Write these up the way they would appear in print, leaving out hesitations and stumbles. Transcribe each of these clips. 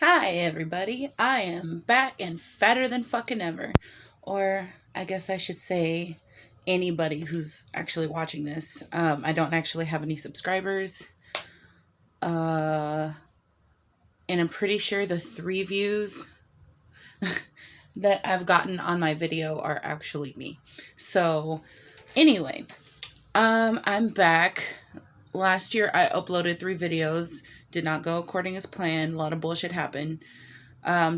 Hi, everybody. I am back and fatter than fucking ever. Or, I guess I should say, anybody who's actually watching this. I don't actually have any subscribers. Uh, and I'm pretty sure the 3 views that I've gotten on my video are actually me. So, anyway, I'm back. Last year I uploaded 3 videos. Did not go according as planned. A lot of bullshit happened.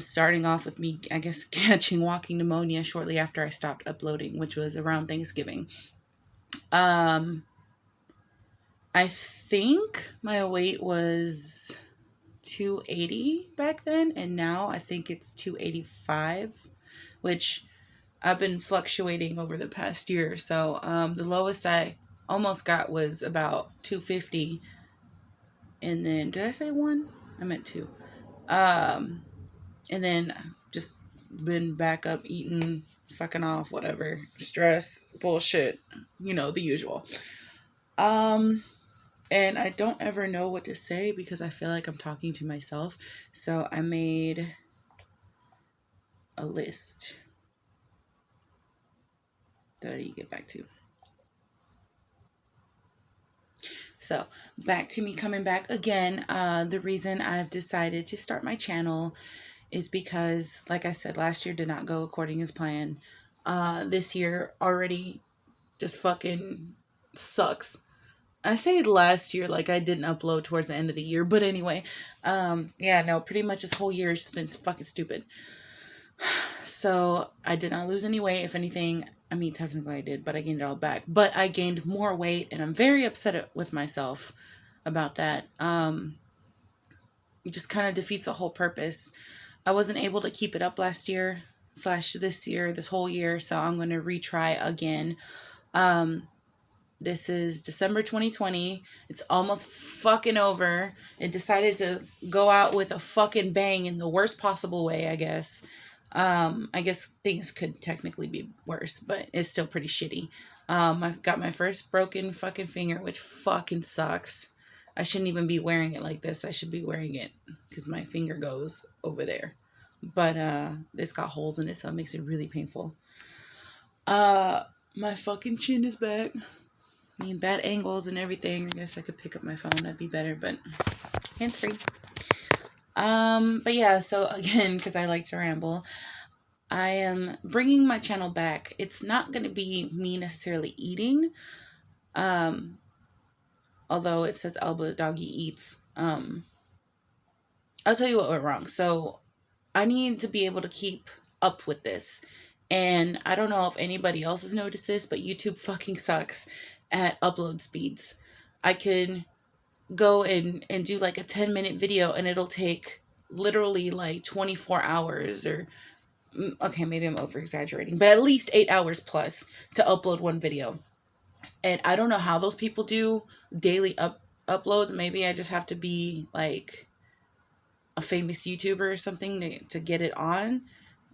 Starting off with me, I guess, catching walking pneumonia shortly after I stopped uploading, which was around Thanksgiving. Um, I think my weight was 280 back then, and now I think it's 285, which I've been fluctuating over the past year. So the lowest I almost got was about 250, and then did I say one? I meant two. Um, and then just been back up eating, fucking off, whatever, stress, bullshit, the usual. Um, and I don't ever know what to say because I feel like I'm talking to myself. So I made a list that I need to get back to. So back to me coming back again. The reason I've decided to start my channel is because, like I said, last year did not go according as planned. This year already just fucking sucks. I say last year like I didn't upload towards the end of the year, but anyway, yeah, no, pretty much this whole year has been fucking stupid. So I did not lose any weight. If anything, I mean, technically I did, but I gained it all back. But I gained more weight, and I'm very upset with myself about that. It just kind of defeats the whole purpose. I wasn't able to keep it up last year slash this year, this whole year, so I'm going to retry again. This is December 2020. It's almost fucking over. It decided to go out with a fucking bang in the worst possible way, I guess. I guess things could technically be worse, but it's still pretty shitty. I've got my first broken fucking finger, which fucking sucks. I shouldn't even be wearing it like this. I should be wearing it because my finger goes over there. But it's got holes in it, so it makes it really painful. My fucking chin is back. I mean, bad angles and everything. I guess I could pick up my phone. That'd be better, but hands free. But yeah, so again, because I like to ramble, I am bringing my channel back. It's not going to be me necessarily eating, although it says AlbaDoggy eats. I'll tell you what went wrong. So I need to be able to keep up with this. And I don't know if anybody else has noticed this, but YouTube fucking sucks at upload speeds. I could go and do like a 10-minute video and it'll take literally like 24 hours or okay, maybe I'm over exaggerating, but at least 8 hours plus to upload one video. And I don't know how those people do daily uploads. Maybe I just have to be like a famous YouTuber or something to get it on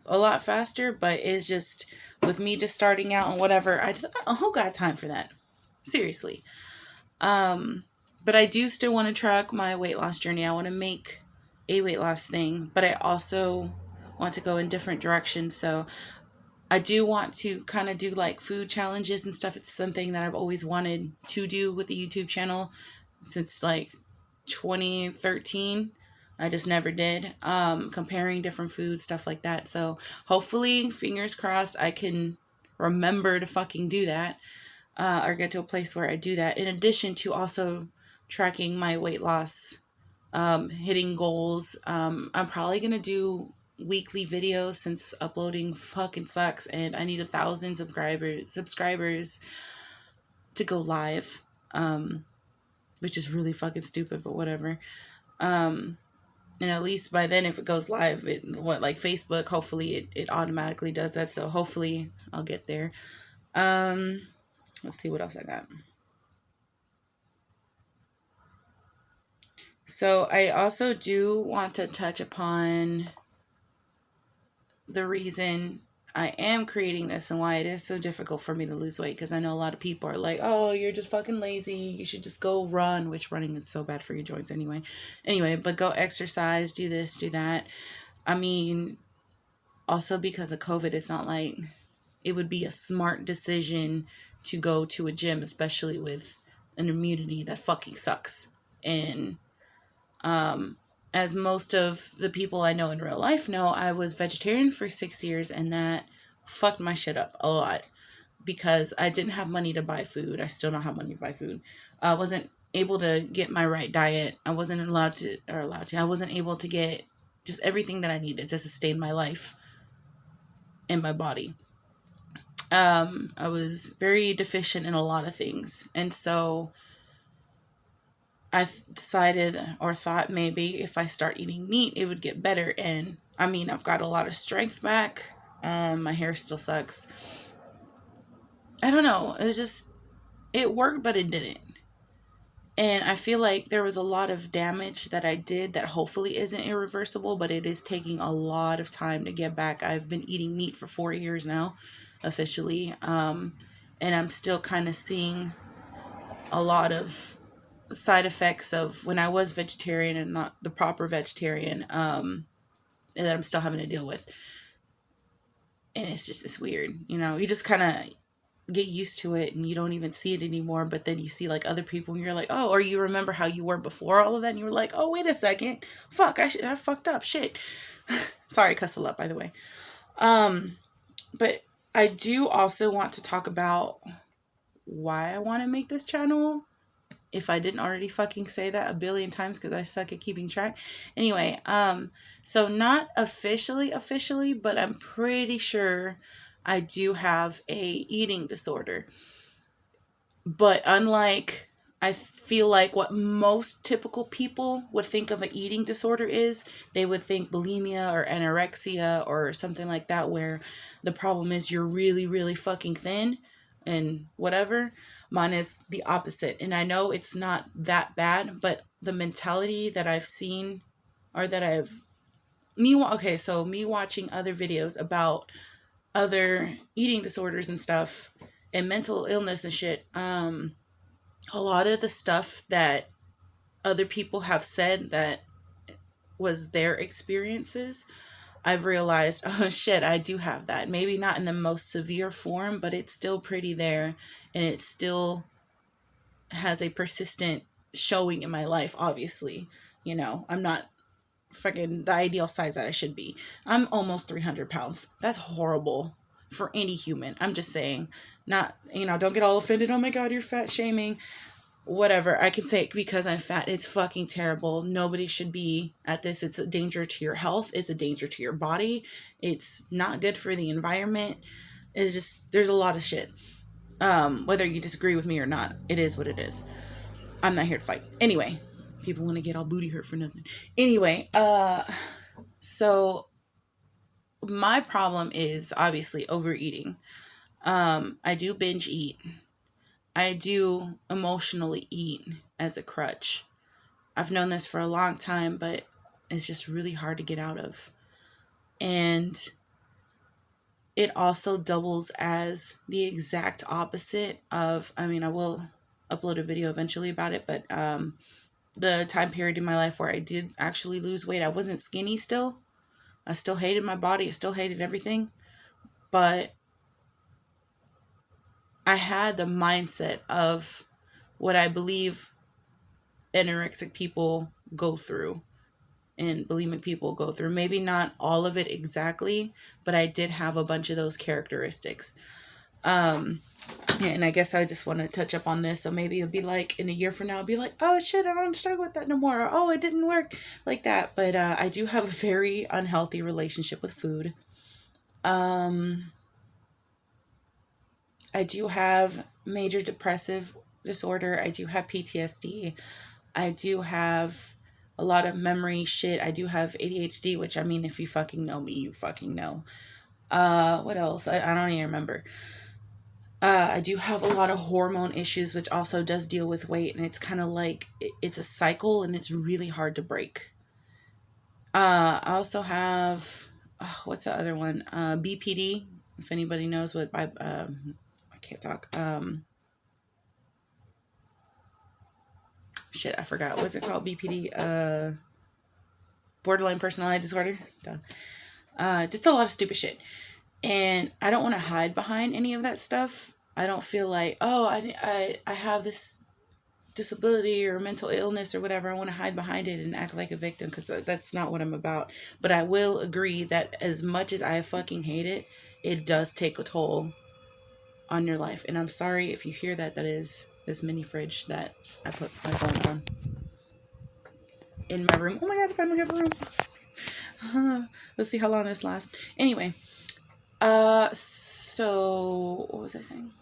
a lot faster. But it's just with me just starting out and whatever, I don't got time for that. Seriously. But I do still want to track my weight loss journey. I want to make a weight loss thing, but I also want to go in different directions. So I do want to kind of do like food challenges and stuff. It's something that I've always wanted to do with the YouTube channel since like 2013. I just never did. Comparing different foods, stuff like that. So hopefully, fingers crossed, I can remember to fucking do that or get to a place where I do that. In addition to also tracking my weight loss, hitting goals. I'm probably gonna do weekly videos since uploading fucking sucks, and I need 1,000 subscribers to go live, which is really fucking stupid, but whatever. And at least by then, if it goes live, like Facebook, hopefully it automatically does that. So hopefully I'll get there. Let's see what else I got. So I also do want to touch upon the reason I am creating this and why it is so difficult for me to lose weight, because I know a lot of people are like, oh, you're just fucking lazy. You should just go run, which running is so bad for your joints anyway. Anyway, but go exercise, do this, do that. I mean, also because of COVID, it's not like it would be a smart decision to go to a gym, especially with an immunity that fucking sucks. And as most of the people I know in real life know, I was vegetarian for 6 years, and that fucked my shit up a lot because I didn't have money to buy food. I still don't have money to buy food. I wasn't able to get my right diet. I wasn't I wasn't able to get just everything that I needed to sustain my life and my body. I was very deficient in a lot of things. And so I decided or thought maybe if I start eating meat, it would get better. And I mean, I've got a lot of strength back. My hair still sucks. I don't know. It's just, it worked, but it didn't. And I feel like there was a lot of damage that I did that hopefully isn't irreversible, but it is taking a lot of time to get back. I've been eating meat for 4 years now, officially. And I'm still kind of seeing a lot of side effects of when I was vegetarian and not the proper vegetarian, and that I'm still having to deal with. And it's weird, you just kind of get used to it and you don't even see it anymore. But then you see like other people and you're like, oh, or you remember how you were before all of that and you were like, oh, wait a second, fuck, I fucked up, shit. Sorry, cuss a lot, by the way. But I do also want to talk about why I want to make this channel, if I didn't already fucking say that a billion times because I suck at keeping track. Anyway, so not officially, but I'm pretty sure I do have a eating disorder. But unlike, I feel like what most typical people would think of an eating disorder is, they would think bulimia or anorexia or something like that, where the problem is you're really, really fucking thin and whatever. Mine is the opposite. And I know it's not that bad, but the mentality that I've seen, or that okay, so me watching other videos about other eating disorders and stuff and mental illness and shit, a lot of the stuff that other people have said that was their experiences, I've realized, oh shit, I do have that. Maybe not in the most severe form, but it's still pretty there, and it still has a persistent showing in my life, obviously. I'm not fucking the ideal size that I should be. I'm almost 300 pounds. That's horrible for any human. I'm just saying, not, don't get all offended. Oh my God, you're fat shaming. Whatever. I can say it because I'm fat. It's fucking terrible. Nobody should be at this. It's a danger to your health. It's a danger to your body. It's not good for the environment. It's just, there's a lot of shit. Whether you disagree with me or not, it is what it is. I'm not here to fight. Anyway, people want to get all booty hurt for nothing. Anyway, so my problem is obviously overeating. I do binge eat. I do emotionally eat as a crutch. I've known this for a long time, but it's just really hard to get out of. And it also doubles as the exact opposite of, I mean, I will upload a video eventually about it, but the time period in my life where I did actually lose weight, I wasn't skinny still. I still hated my body. I still hated everything. But I had the mindset of what I believe anorexic people go through and bulimic people go through. Maybe not all of it exactly, but I did have a bunch of those characteristics. Yeah, and I guess I just want to touch up on this. So maybe it'll be like in a year from now, I'll be like, oh shit, I don't struggle with that no more. Or, oh, it didn't work like that. But I do have a very unhealthy relationship with food. I do have major depressive disorder. I do have PTSD. I do have a lot of memory shit. I do have ADHD, which, I mean, if you fucking know me, you fucking know. What else? I don't even remember. I do have a lot of hormone issues, which also does deal with weight, and it's kind of like it's a cycle, and it's really hard to break. I also have, what's the other one? BPD. If anybody knows what I can't talk. Shit, I forgot. What's it called? BPD. Borderline personality disorder. Duh. Just a lot of stupid shit. And I don't want to hide behind any of that stuff. I don't feel like, oh, I have this disability or mental illness or whatever. I want to hide behind it and act like a victim because that's not what I'm about. But I will agree that as much as I fucking hate it, it does take a toll on your life. And I'm sorry if you hear that. That is this mini fridge that I put my phone on in my room. Oh my god, I finally have a room. Let's see how long this lasts. Anyway, so what was I saying?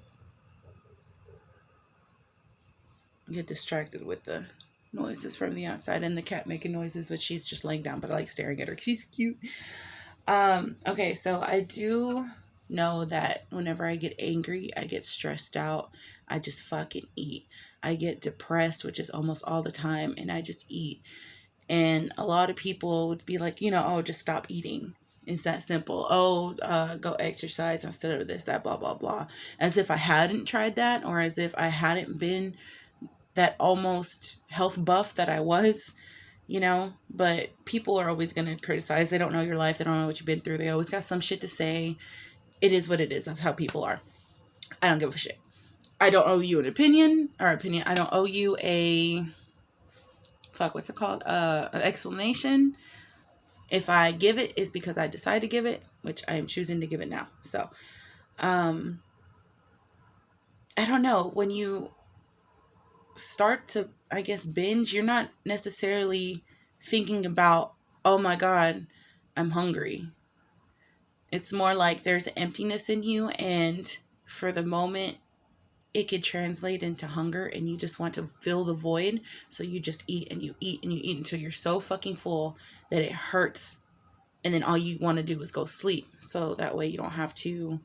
Get distracted with the noises from the outside and the cat making noises, which she's just laying down, but I like staring at her. She's cute. Okay, so I do know that whenever I get angry, I get stressed out. I just fucking eat. I get depressed, which is almost all the time, and I just eat. And a lot of people would be like, oh, just stop eating. It's that simple. Oh, go exercise instead of this, that, blah, blah, blah. As if I hadn't tried that, or as if I hadn't been that almost health buff that I was, But people are always going to criticize. They don't know your life. They don't know what you've been through. They always got some shit to say. It is what it is. That's how people are. I don't give a shit. I don't owe you an opinion. I don't owe you a what's it called? An explanation. If I give it, it's because I decide to give it, which I am choosing to give it now. So, I don't know. When you start to, I guess, binge, you're not necessarily thinking about, oh my God, I'm hungry. It's more like there's an emptiness in you, and for the moment, it could translate into hunger, and you just want to fill the void. So you just eat and you eat and you eat until you're so fucking full that it hurts. And then all you want to do is go sleep. So that way you don't have to,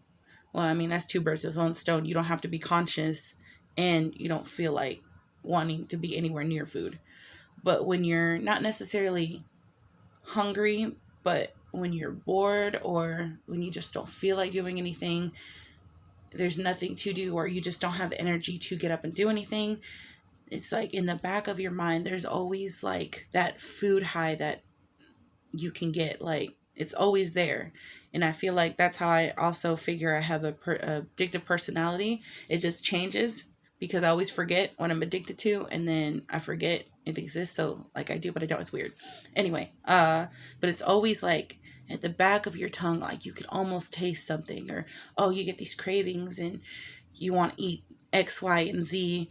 well, I mean, that's two birds with one stone. You don't have to be conscious and you don't feel like wanting to be anywhere near food. But when you're not necessarily hungry, but when you're bored or when you just don't feel like doing anything, there's nothing to do, or you just don't have the energy to get up and do anything, it's like in the back of your mind, there's always like that food high that you can get. Like, it's always there. And I feel like that's how I also figure I have a addictive personality. It just changes because I always forget what I'm addicted to, and then I forget it exists. So like I do, but I don't. It's weird. Anyway, but it's always like at the back of your tongue, like you could almost taste something, or oh, you get these cravings and you want to eat X, Y, and Z.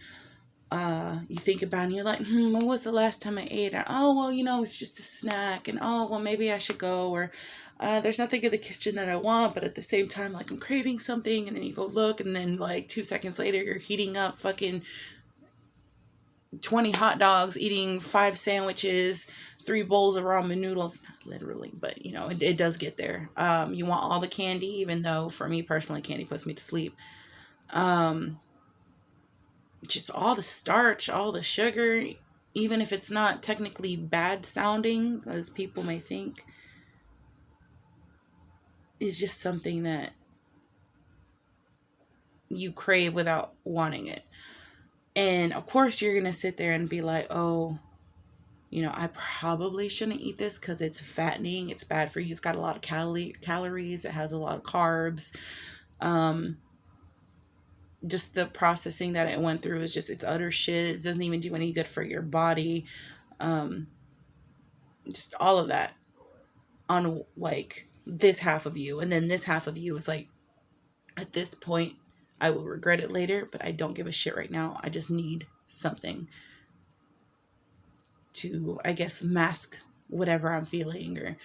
You think about it and you're like, when was the last time I ate? Or, oh, well, it's just a snack. And oh, well, maybe I should go. Or there's nothing in the kitchen that I want, but at the same time, like, I'm craving something. And then you go look, and then like 2 seconds later, you're heating up fucking 20 hot dogs, eating 5 sandwiches, 3 bowls of ramen noodles. Not literally, but it does get there. You want all the candy, even though for me personally, candy puts me to sleep. Just all the starch, all the sugar, even if it's not technically bad sounding, as people may think, is just something that you crave without wanting it. And of course, you're going to sit there and be like, oh, I probably shouldn't eat this because it's fattening. It's bad for you. It's got a lot of calories. It has a lot of carbs. Just the processing that it went through is just, it's utter shit. It doesn't even do any good for your body. Just all of that on like this half of you. And then this half of you is like, at this point, I will regret it later, but I don't give a shit right now. I just need something to, I guess, mask whatever I'm feeling or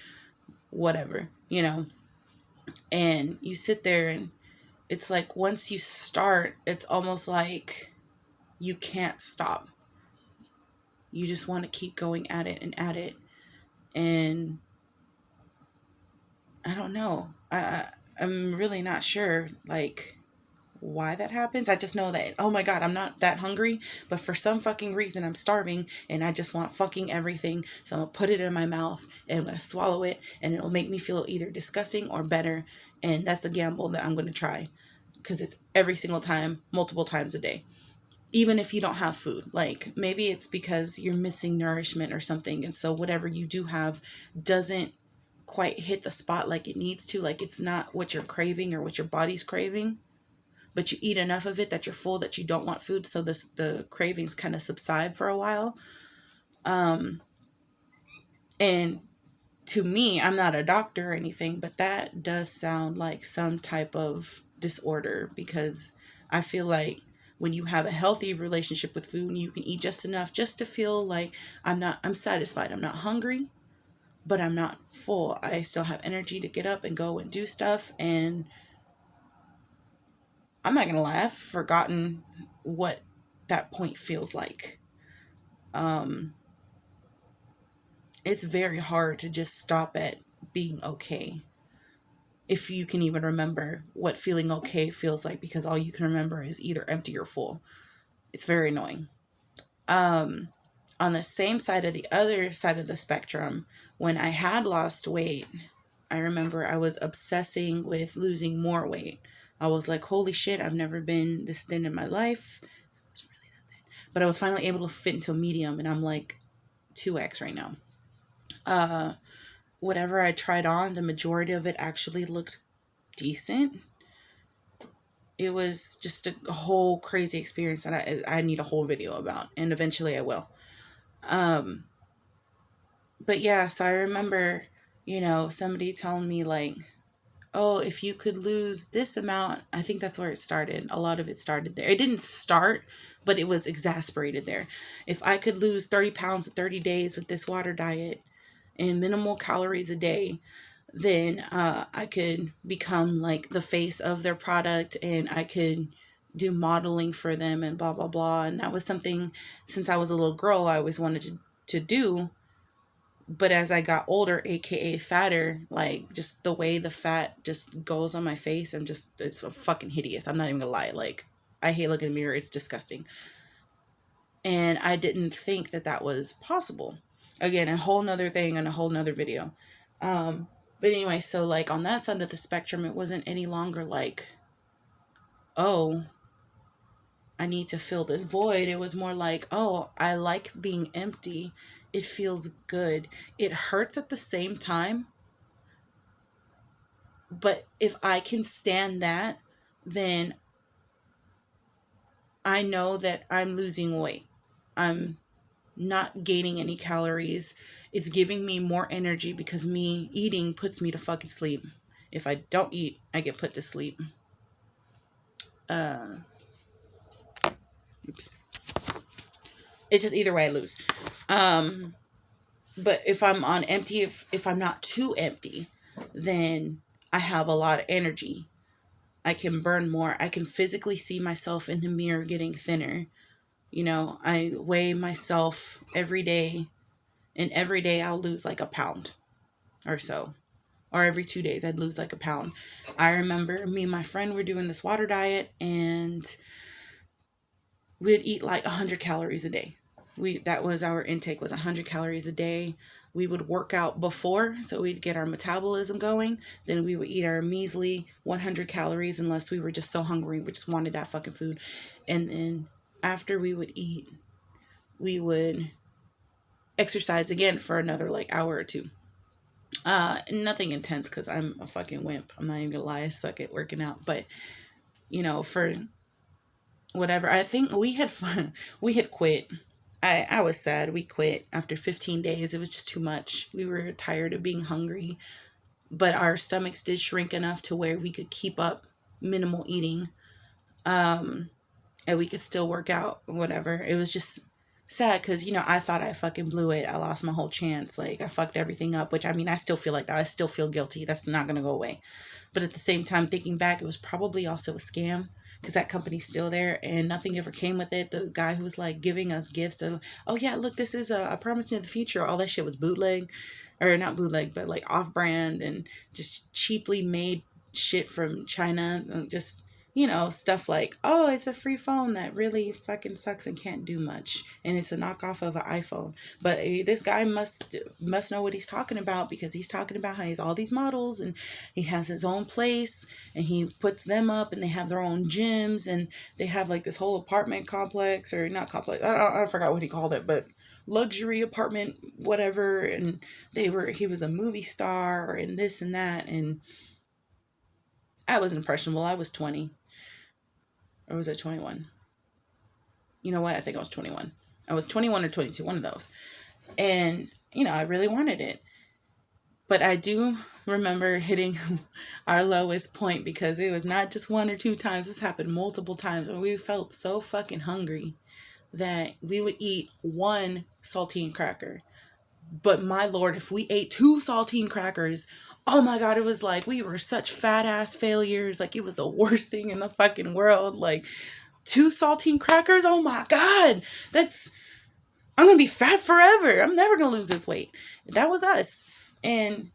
whatever, And you sit there and it's like once you start, it's almost like you can't stop. You just want to keep going at it and at it. And I don't know. I'm really not sure, like, why that happens. I just know that, oh my God, I'm not that hungry, but for some fucking reason I'm starving and I just want fucking everything. So I'm gonna put it in my mouth and I'm gonna swallow it and it'll make me feel either disgusting or better. And that's a gamble that I'm gonna try because it's every single time, multiple times a day. Even if you don't have food, like maybe it's because you're missing nourishment or something. And so whatever you do have doesn't quite hit the spot like it needs to. Like it's not what you're craving or what your body's craving, but you eat enough of it that you're full that you don't want food. So the cravings kind of subside for a while. And to me, I'm not a doctor or anything, but that does sound like some type of disorder because I feel like when you have a healthy relationship with food, you can eat just enough just to feel like I'm satisfied. I'm not hungry, but I'm not full. I still have energy to get up and go and do stuff. And I'm not going to lie, I've forgotten what that point feels like. It's very hard to just stop at being okay if you can even remember what feeling okay feels like because all you can remember is either empty or full. It's very annoying. On the same side of the other side of the spectrum, when I had lost weight, I remember I was obsessing with losing more weight. I was like, holy shit, I've never been this thin in my life. But I was finally able to fit into a medium, and I'm like 2x right now. Whatever I tried on, the majority of it actually looked decent. It was just a whole crazy experience that I need a whole video about, and eventually I will. But yeah, so I remember, somebody telling me like, oh, if you could lose this amount, I think that's where it started. A lot of it started there. It didn't start, but it was exasperated there. If I could lose 30 pounds in 30 days with this water diet and minimal calories a day, then I could become like the face of their product and I could do modeling for them and blah, blah, blah. And that was something since I was a little girl, I always wanted to do. But as I got older, aka fatter, like just the way the fat just goes on my face, and just it's fucking hideous. I'm not even gonna lie. Like I hate looking in the mirror. It's disgusting. And I didn't think that that was possible. Again, a whole nother thing and a whole nother video. But anyway, so like on that side of the spectrum, it wasn't any longer like, oh, I need to fill this void. It was more like, oh, I like being empty. It feels good. It hurts at the same time. But if I can stand that, then I know that I'm losing weight. I'm not gaining any calories. It's giving me more energy because me eating puts me to fucking sleep. If I don't eat, I get put to sleep. Oops. It's just either way I lose. But if I'm on empty, if I'm not too empty, then I have a lot of energy. I can burn more. I can physically see myself in the mirror getting thinner. I weigh myself every day, and every day I'll lose like a pound or so. Or every 2 days, I'd lose like a pound. I remember me and my friend were doing this water diet, and we'd eat like 100 calories a day. That was our intake, was 100 calories a day. We would work out before, so we'd get our metabolism going. Then we would eat our measly 100 calories unless we were just so hungry, we just wanted that fucking food. And then after we would eat, we would exercise again for another like hour or two. Nothing intense because I'm a fucking wimp. I'm not even gonna lie, I suck at working out. But for whatever, I think we had fun. We had quit. I was sad. We quit after 15 days. It was just too much. We were tired of being hungry, but our stomachs did shrink enough to where we could keep up minimal eating, and we could still work out, whatever. It was just sad because, I thought I fucking blew it. I lost my whole chance. Like, I fucked everything up, which, I mean, I still feel like that. I still feel guilty. That's not going to go away. But at the same time, thinking back, it was probably also a scam because that company's still there and nothing ever came with it. The guy who was like giving us gifts and, oh yeah, look, this is a promise in the future. All that shit was bootleg, or not bootleg, but like off brand and just cheaply made shit from China. Just stuff like, oh, it's a free phone that really fucking sucks and can't do much, and it's a knockoff of an iPhone. But this guy must know what he's talking about, because he's talking about how he's all these models, and he has his own place, and he puts them up, and they have their own gyms, and they have like this whole apartment complex, or not complex. I forgot what he called it, but luxury apartment, whatever. And he was a movie star and this and that, and I was impressionable. I was 20. Or was I 21? You know what? I think I was 21. I was 21 or 22, one of those. And, I really wanted it. But I do remember hitting our lowest point, because it was not just one or two times. This happened multiple times where we felt so fucking hungry that we would eat one saltine cracker. But my lord, if we ate two saltine crackers, oh my god, it was like we were such fat ass failures. Like, it was the worst thing in the fucking world. Like, two saltine crackers, oh my god, I'm gonna be fat forever. I'm never gonna lose this weight. That was us. And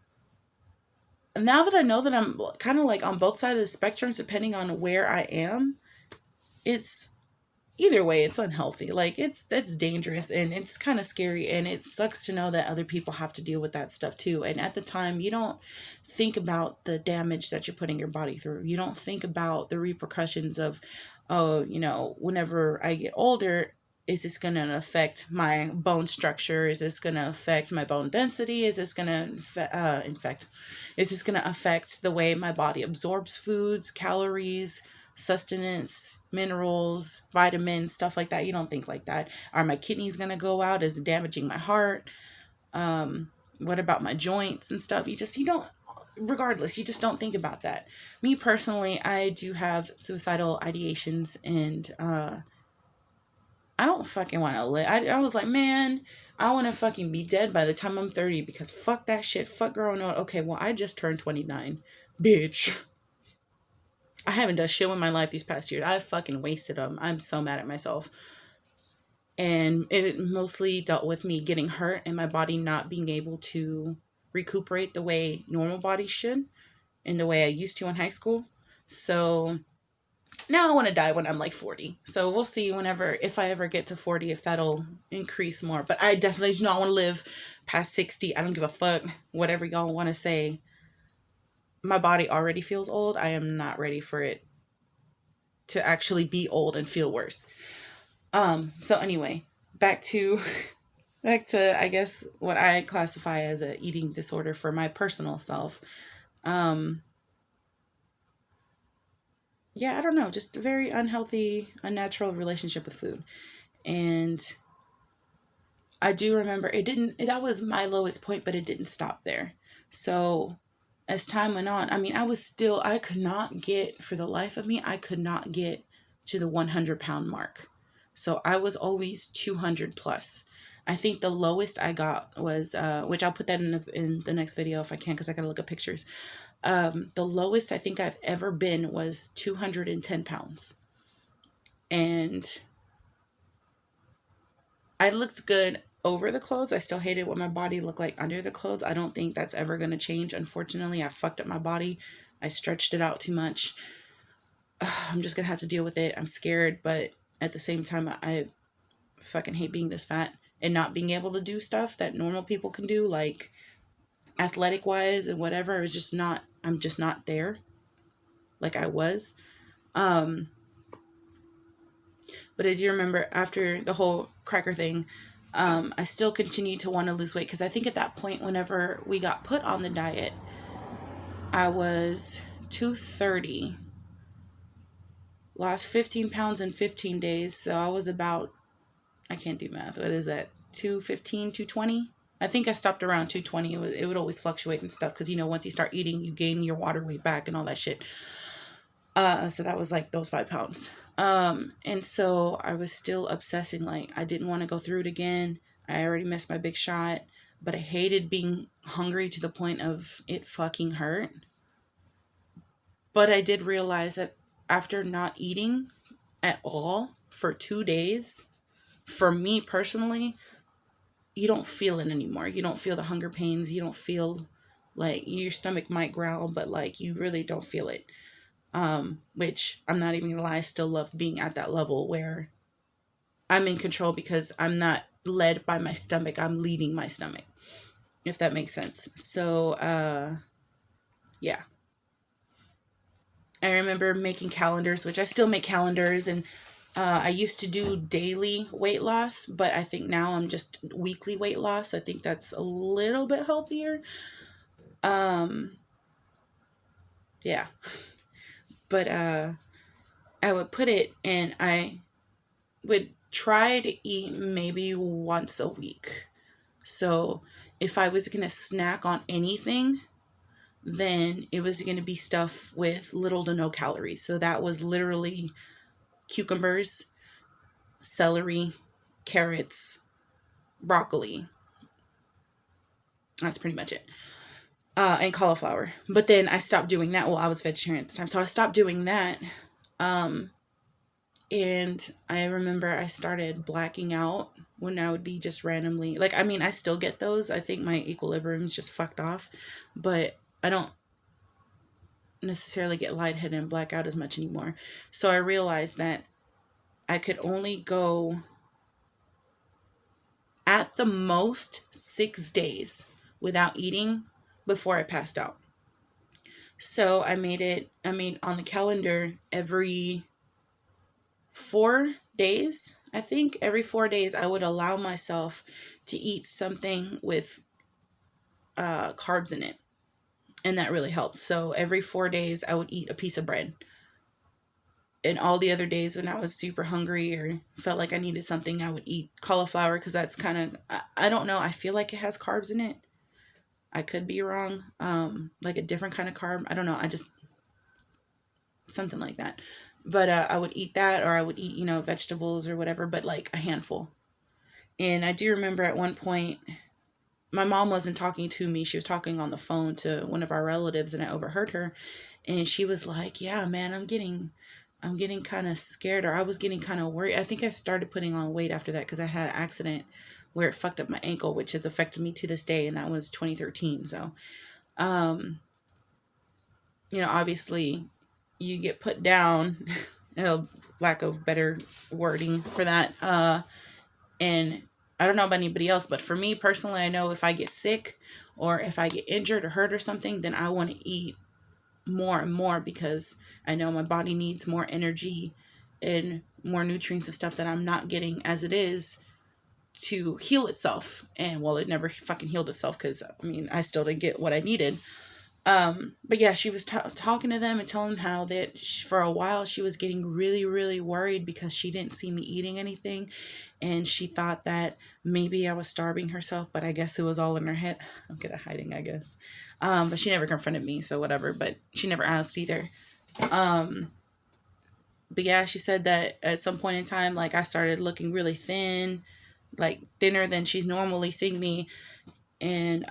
now that I know that I'm kind of like on both sides of the spectrum, depending on where I am, it's either way, it's unhealthy. Like, that's dangerous, and it's kind of scary, and it sucks to know that other people have to deal with that stuff too. And at the time, you don't think about the damage that you're putting your body through. You don't think about the repercussions of, oh, whenever I get older, is this going to affect my bone structure? Is this going to affect my bone density? Is this going to is this going to affect the way my body absorbs foods, calories, sustenance, minerals, vitamins, stuff like that? You don't think like that. Are my kidneys going to go out? Is it damaging my heart? What about my joints and stuff? You don't, regardless, you just don't think about that. Me personally, I do have suicidal ideations, and I don't fucking want to live. I was like, man, I want to fucking be dead by the time I'm 30, because fuck that shit. Fuck growing old. Okay, well, I just turned 29. Bitch. I haven't done shit with my life these past years. I fucking wasted them. I'm so mad at myself. And it mostly dealt with me getting hurt and my body not being able to recuperate the way normal bodies should, and the way I used to in high school. So now I want to die when I'm like 40. So we'll see if I ever get to 40, if that'll increase more. But I definitely do not want to live past 60. I don't give a fuck. Whatever y'all want to say. My body already feels old. I am not ready for it to actually be old and feel worse. So anyway, back to I guess what I classify as a eating disorder for my personal self. Um yeah, I don't know, just a very unhealthy, unnatural relationship with food. And I do remember that was my lowest point, but it didn't stop there. So as time went on, I mean, I could not get, for the life of me, I could not get to the 100-pound mark. So I was always 200 plus. I think the lowest I got was, which I'll put that in the next video if I can, because I gotta look at pictures. The lowest I think I've ever been was 210 pounds. And I looked good over the clothes. I still hated what my body looked like under the clothes. I don't think that's ever going to change. Unfortunately, I fucked up my body. I stretched it out too much. I'm just going to have to deal with it. I'm scared, but at the same time, I fucking hate being this fat and not being able to do stuff that normal people can do, like athletic wise and whatever. I'm just not there like I was. But I do remember after the whole cracker thing, I still continued to want to lose weight, because I think at that point, whenever we got put on the diet, I was 230, lost 15 pounds in 15 days. So I was about, I can't do math. What is that? 215, 220? I think I stopped around 220. It would always fluctuate and stuff, because, once you start eating, you gain your water weight back and all that shit. So that was like those 5 pounds. And so I was still obsessing. Like, I didn't want to go through it again. I already missed my big shot, but I hated being hungry to the point of it fucking hurt. But I did realize that after not eating at all for 2 days, for me personally, you don't feel it anymore. You don't feel the hunger pains. You don't feel like your stomach might growl, but like you really don't feel it. which I'm not even gonna lie, I still love being at that level where I'm in control because I'm not led by my stomach, I'm leading my stomach, if that makes sense. So, yeah. I remember making calendars, which I still make calendars, and I used to do daily weight loss, but I think now I'm just weekly weight loss. I think that's a little bit healthier. Um, yeah, but I would put it, and I would try to eat maybe once a week. So if I was gonna snack on anything, then it was gonna be stuff with little to no calories. So that was literally cucumbers, celery, carrots, broccoli. That's pretty much it. And cauliflower. But then I stopped doing that. Well, I was vegetarian at the time, so I stopped doing that. Um, and I remember I started blacking out when I would be just randomly like. I mean, I still get those. I think my equilibrium's just fucked off, but I don't necessarily get lightheaded and black out as much anymore. So I realized that I could only go at the most 6 days without eating before I passed out. So I made on the calendar every 4 days, I think every 4 days, I would allow myself to eat something with carbs in it. And that really helped. So every 4 days, I would eat a piece of bread. And all the other days when I was super hungry or felt like I needed something, I would eat cauliflower because that's kind of, I don't know, I feel like it has carbs in it. I could be wrong. Like a different kind of carb. I don't know. I just, something like that. But I would eat that, or I would eat, vegetables or whatever, but like a handful. And I do remember at one point, my mom wasn't talking to me. She was talking on the phone to one of our relatives, and I overheard her. And she was like, "Yeah, man, I'm getting kind of scared, or I was getting kind of worried." I think I started putting on weight after that because I had an accident where it fucked up my ankle, which has affected me to this day, and that was 2013. So, um, obviously, you get put down, lack of better wording for that. And I don't know about anybody else, but for me personally, I know if I get sick or if I get injured or hurt or something, then I want to eat more and more because I know my body needs more energy and more nutrients and stuff that I'm not getting as it is to heal itself. And well, it never fucking healed itself because I mean, I still didn't get what I needed. But yeah, she was talking to them and telling them how that for a while she was getting really, really worried because she didn't see me eating anything. And she thought that maybe I was starving herself, but I guess it was all in her head. I'm good at hiding, I guess. But she never confronted me, so whatever. But she never asked either. Um, but yeah, she said that at some point in time, like I started looking really thin, like thinner than she's normally seeing me. And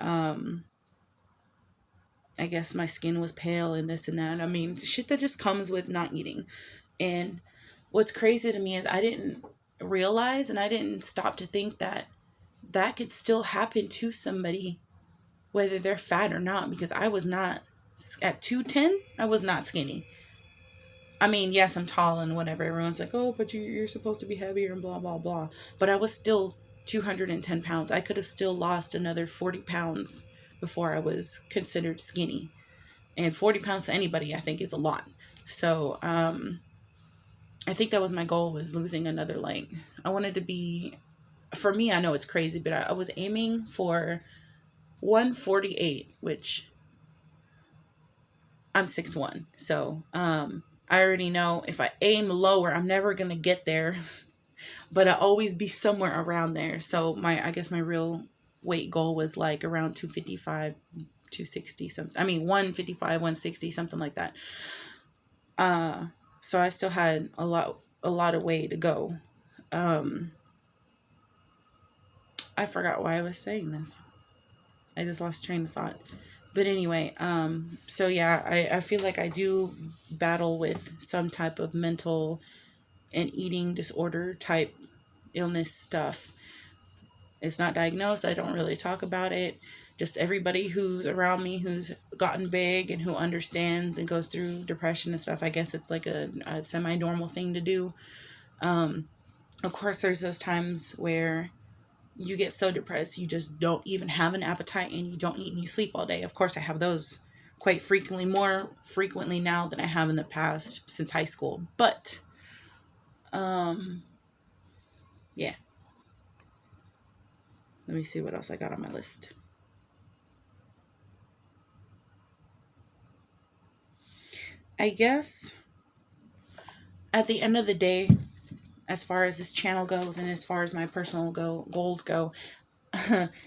I guess my skin was pale and this and that. I mean, shit that just comes with not eating. And what's crazy to me is I didn't realize and I didn't stop to think that that could still happen to somebody, whether they're fat or not, because I was not, at 210, I was not skinny. I mean, yes, I'm tall and whatever. Everyone's like, oh, but you're supposed to be heavier and blah, blah, blah. But I was still 210 pounds. I could have still lost another 40 pounds before I was considered skinny. And 40 pounds to anybody, I think, is a lot. So I think that was my goal, was losing another, like, I wanted to be, for me, I know it's crazy, but I was aiming for 148, which I'm 6'1". So I already know if I aim lower, I'm never going to get there, but I always be somewhere around there. So I guess my real weight goal was like around 255, 260 something. I mean 155, 160, something like that. So I still had a lot of way to go. Um, I forgot why I was saying this. I just lost train of thought. But anyway, so yeah, I feel like I do battle with some type of mental and eating disorder type illness stuff. It's not diagnosed. I don't really talk about it. just everybody who's around me who's gotten big and who understands and goes through depression and stuff. I guess it's like a semi-normal thing to do. Of course, there's those times where you get so depressed you just don't even have an appetite and you don't eat and you sleep all day. Of course, I have those quite frequently, more frequently now than I have in the past since high school. But yeah, let me see what else I got on my list. I guess at the end of the day, as far as this channel goes and as far as my personal goals go,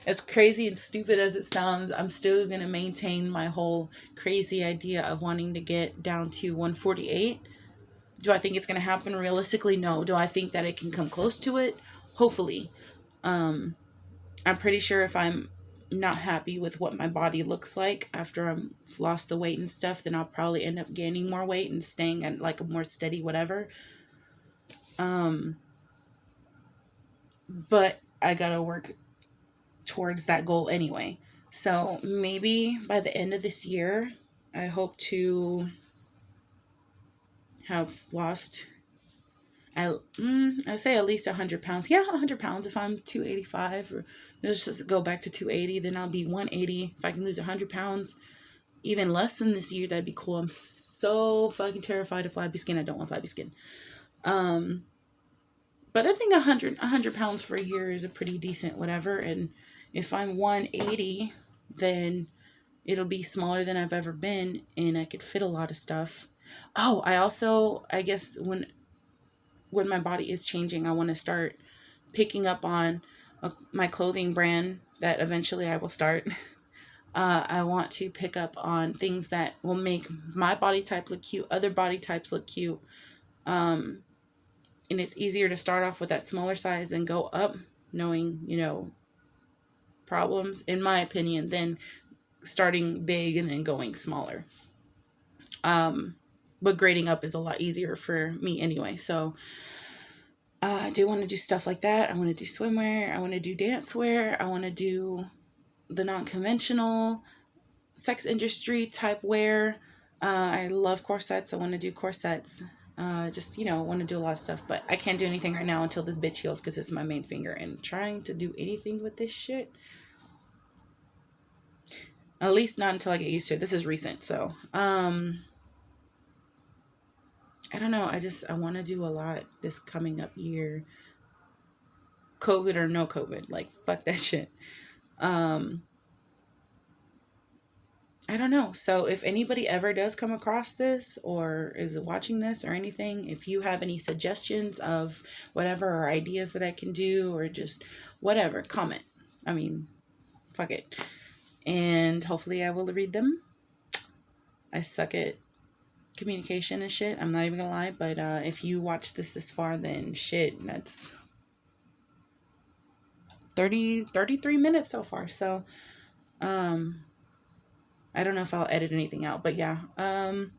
as crazy and stupid as it sounds, I'm still going to maintain my whole crazy idea of wanting to get down to 148. Do I think it's going to happen realistically? No. Do I think that it can come close to it? Hopefully. I'm pretty sure if I'm not happy with what my body looks like after I've lost the weight and stuff, then I'll probably end up gaining more weight and staying at like a more steady whatever. But I gotta work towards that goal anyway. So maybe by the end of this year, I hope to have lost, I say at least 100 pounds. Yeah, 100 pounds. If I'm 285, or let's just go back to 280, then I'll be 180. If I can lose 100 pounds, even less than this year, that'd be cool. I'm so fucking terrified of flabby skin. I don't want flabby skin. But I think 100 pounds for a year is a pretty decent whatever. And if I'm 180, then it'll be smaller than I've ever been, and I could fit a lot of stuff. Oh, I guess when my body is changing, I want to start picking up on my clothing brand that eventually I will start. I want to pick up on things that will make my body type look cute, other body types look cute. And it's easier to start off with that smaller size and go up knowing, problems, in my opinion, than starting big and then going smaller. But grading up is a lot easier for me anyway. So I do want to do stuff like that. I want to do swimwear. I want to do dance wear. I want to do the non-conventional sex industry type wear. I love corsets. I want to do corsets. Just, want to do a lot of stuff. But I can't do anything right now until this bitch heals because it's my main finger. And trying to do anything with this shit, at least not until I get used to it. This is recent. So, I don't know. I want to do a lot this coming up year. COVID or no COVID. Like, fuck that shit. I don't know. So if anybody ever does come across this or is watching this or anything, if you have any suggestions of whatever or ideas that I can do or just whatever, comment. I mean, fuck it. And hopefully I will read them. I suck at communication and shit. I'm not even gonna lie. But if you watch this far, then shit, that's 33 minutes so far. So, I don't know if I'll edit anything out, but yeah. I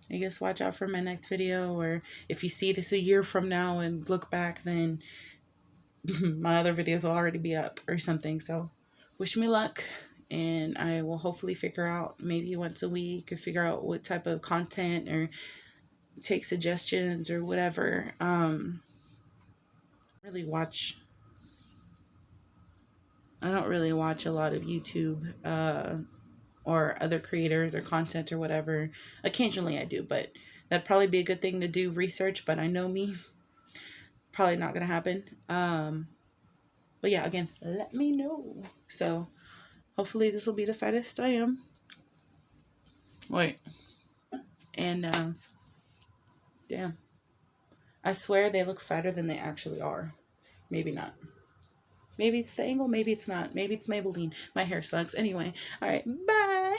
guess watch out for my next video, or if you see this a year from now and look back, then my other videos will already be up or something. So wish me luck, and I will hopefully figure out maybe once a week or figure out what type of content or take suggestions or whatever. Really watch. I don't really watch a lot of YouTube or other creators or content or whatever. Occasionally I do, but that'd probably be a good thing to do research, but I know me. Probably not going to happen. But yeah, again, let me know. So hopefully this will be the fattest I am. Wait. And, damn. I swear they look fatter than they actually are. Maybe not. Maybe it's the angle, maybe it's not. Maybe it's Maybelline. My hair sucks. Anyway, all right, bye.